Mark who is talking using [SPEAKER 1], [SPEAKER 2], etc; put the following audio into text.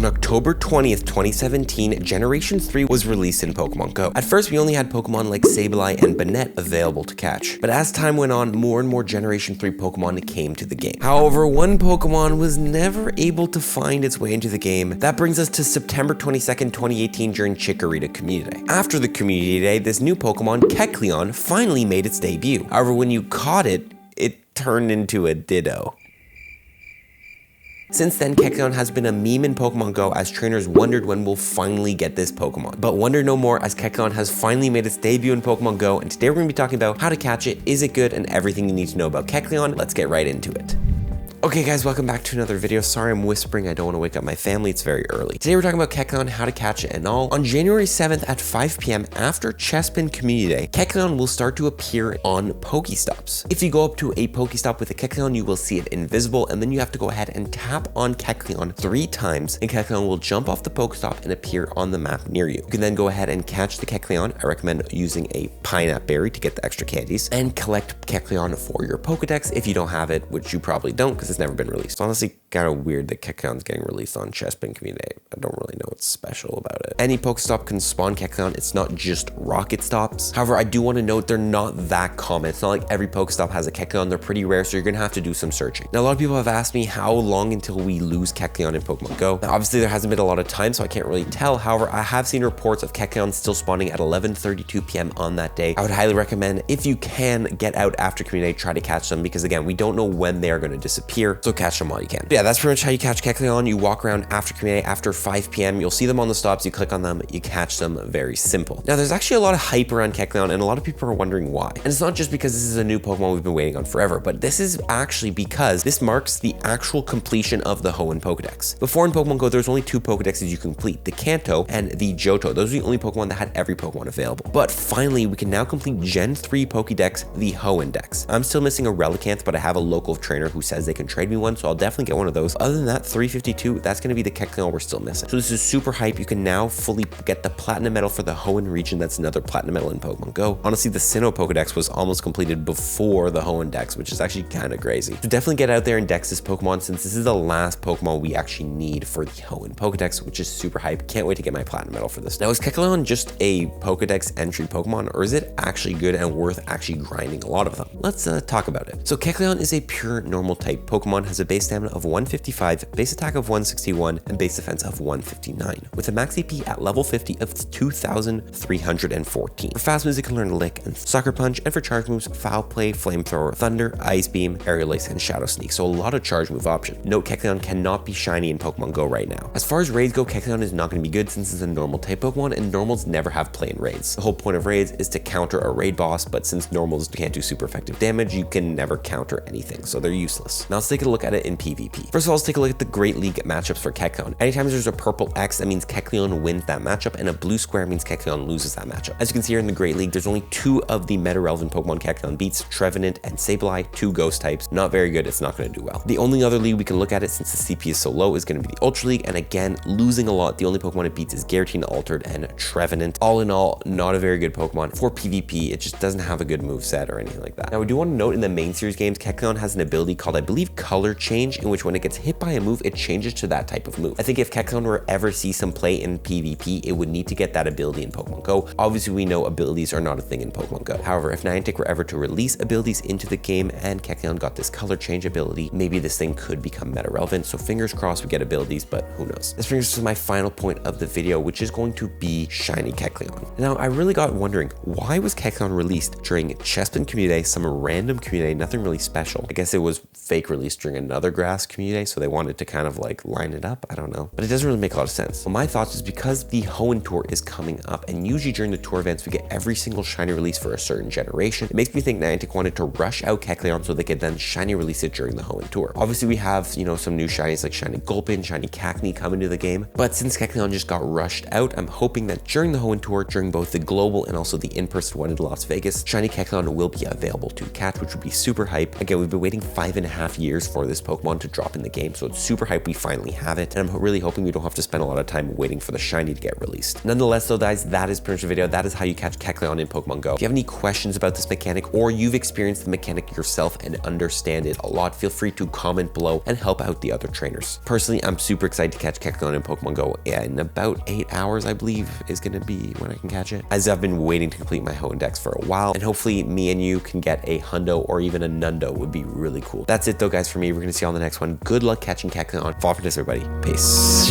[SPEAKER 1] On October 20th, 2017, Generation 3 was released in Pokemon Go. At first, we only had Pokemon like Sableye and Banette available to catch, but as time went on, more and more Generation 3 Pokemon came to the game. However, one Pokemon was never able to find its way into the game. That brings us to September 22nd, 2018 during Chikorita Community Day. After the Community Day, this new Pokemon, Kecleon, finally made its debut. However, when you caught it, it turned into a Ditto. Since then, Kecleon has been a meme in Pokemon Go as trainers wondered when we'll finally get this Pokemon. But wonder no more, as Kecleon has finally made its debut in Pokemon Go, and today we're going to be talking about how to catch it, is it good, and everything you need to know about Kecleon. Let's get right into it. Okay guys, welcome back to another video. Sorry I'm whispering, I don't want to wake up my family, it's very early. Today we're talking about Kecleon, how to catch it and all. On January 7th at 5 p.m. after Chespin Community Day, Kecleon will start to appear on Pokestops. If you go up to a Pokestop with a Kecleon, you will see it invisible, and then you have to go ahead and tap on Kecleon 3 times, and Kecleon will jump off the Pokestop and appear on the map near you. You can then go ahead and catch the Kecleon. I recommend using a pineapple berry to get the extra candies, and collect Kecleon for your Pokedex if you don't have it, which you probably don't because it's never been released. It's honestly kind of weird that Kecleon's getting released on Chespin Community Day. I don't really know what's special about it. Any Pokestop can spawn Kecleon. It's not just rocket stops. However, I do want to note they're not that common. It's not like every Pokestop has a Kecleon. They're pretty rare, so you're going to have to do some searching. Now, a lot of people have asked me how long until we lose Kecleon in Pokemon Go. Now, obviously, there hasn't been a lot of time, so I can't really tell. However, I have seen reports of Kecleon still spawning at 11:32 p.m. on that day. I would highly recommend, if you can, get out after Community Day, try to catch them, because again, we don't know when they are going to disappear, so catch them while you can. But yeah, that's pretty much how you catch Kecleon. You walk around after Community Day, after 5 p.m. You'll see them on the stops, you click on them, you catch them. Very simple. Now, there's actually a lot of hype around Kecleon, and a lot of people are wondering why. And it's not just because this is a new Pokemon we've been waiting on forever, but this is actually because this marks the actual completion of the Hoen Pokedex. Before in Pokemon Go, there's only 2 Pokedexes you complete, the Kanto and the Johto. Those are the only Pokemon that had every Pokemon available. But finally, we can now complete Gen 3 Pokedex, the Hoen Dex. I'm still missing a Relicanth, but I have a local trainer who says they can trade me one, so I'll definitely get one of those. Other than that, 352, that's going to be the Kecleon we're still missing. So this is super hype. You can now fully get the Platinum Medal for the Hoenn region. That's another Platinum Medal in Pokemon Go. Honestly, the Sinnoh Pokedex was almost completed before the Hoenn Dex, which is actually kind of crazy. So definitely get out there and dex this Pokemon, since this is the last Pokemon we actually need for the Hoenn Pokedex, which is super hype. Can't wait to get my Platinum Medal for this. Now, is Kecleon just a Pokedex entry Pokemon, or is it actually good and worth actually grinding a lot of them? Let's talk about it. So Kecleon is a pure normal type Pokemon, has a base stamina of 155, base attack of 161, and base defense of 159, with a max AP at level 50 of 2,314. For fast moves, it can learn Lick and Sucker Punch, and for charge moves, Foul Play, Flamethrower, Thunder, Ice Beam, Aerial Ace, and Shadow Sneak, so a lot of charge move options. Note, Kecleon cannot be shiny in Pokemon Go right now. As far as raids go, Kecleon is not going to be good since it's a normal type Pokemon, and normals never have play in raids. The whole point of raids is to counter a raid boss, but since normals can't do super effective damage, you can never counter anything, so they're useless. Now let's take a look at it in PvP. First of all, let's take a look at the Great League matchups for Kecleon. Anytime there's a purple X, that means Kecleon wins that matchup, and a blue square means Kecleon loses that matchup. As you can see here in the Great League, there's only 2 of the meta-relevant Pokemon Kecleon beats, Trevenant and Sableye, 2 ghost types. Not very good, it's not going to do well. The only other league we can look at it, since the CP is so low, is going to be the Ultra League, and again, losing a lot. The only Pokemon it beats is Giratina Altered and Trevenant. All in all, not a very good Pokemon. For PvP, it just doesn't have a good moveset or anything like that. Now, we do want to note in the main series games, Kecleon has an ability called, I believe, Color Change, in which when it gets hit by a move, it changes to that type of move. I think if Kecleon were ever see some play in PvP, it would need to get that ability in Pokemon Go. Obviously, we know abilities are not a thing in Pokemon Go. However, if Niantic were ever to release abilities into the game and Kecleon got this Color Change ability, maybe this thing could become meta relevant. So fingers crossed we get abilities, but who knows. This brings us to my final point of the video, which is going to be shiny Kecleon. Now, I really got wondering, why was Kecleon released during Chespin Community Day, some random community, nothing really special? I guess it was fake released during another grass community, so they wanted to kind of like line it up. I don't know, but it doesn't really make a lot of sense. Well, my thoughts is because the Hoenn tour is coming up, and usually during the tour events we get every single shiny release for a certain generation. It makes me think Niantic wanted to rush out Kecleon so they could then shiny release it during the Hoenn tour. Obviously, we have, you know, some new shinies like shiny Gulpin, shiny Cacnea coming to the game, but since Kecleon just got rushed out, I'm hoping that during the Hoenn tour, during both the global and also the in-person one in Las Vegas, shiny Kecleon will be available to catch, which would be super hype. Again, we've been waiting 5.5 years for this Pokemon to drop drop in the game. So it's super hype we finally have it, and I'm really hoping we don't have to spend a lot of time waiting for the shiny to get released. Nonetheless though, guys, that is pretty much the video. That is how you catch Kecleon in Pokemon Go. If you have any questions about this mechanic, or you've experienced the mechanic yourself and understand it a lot, feel free to comment below and help out the other trainers. Personally, I'm super excited to catch Kecleon in Pokemon Go in about 8 hours, I believe is going to be when I can catch it, as I've been waiting to complete my Hoen Dex for a while, and hopefully me and you can get a hundo or even a nundo would be really cool. That's it though, guys, for me. We're going to see you on the next one. Good luck catching Kecleon. Fall for this, everybody. Peace.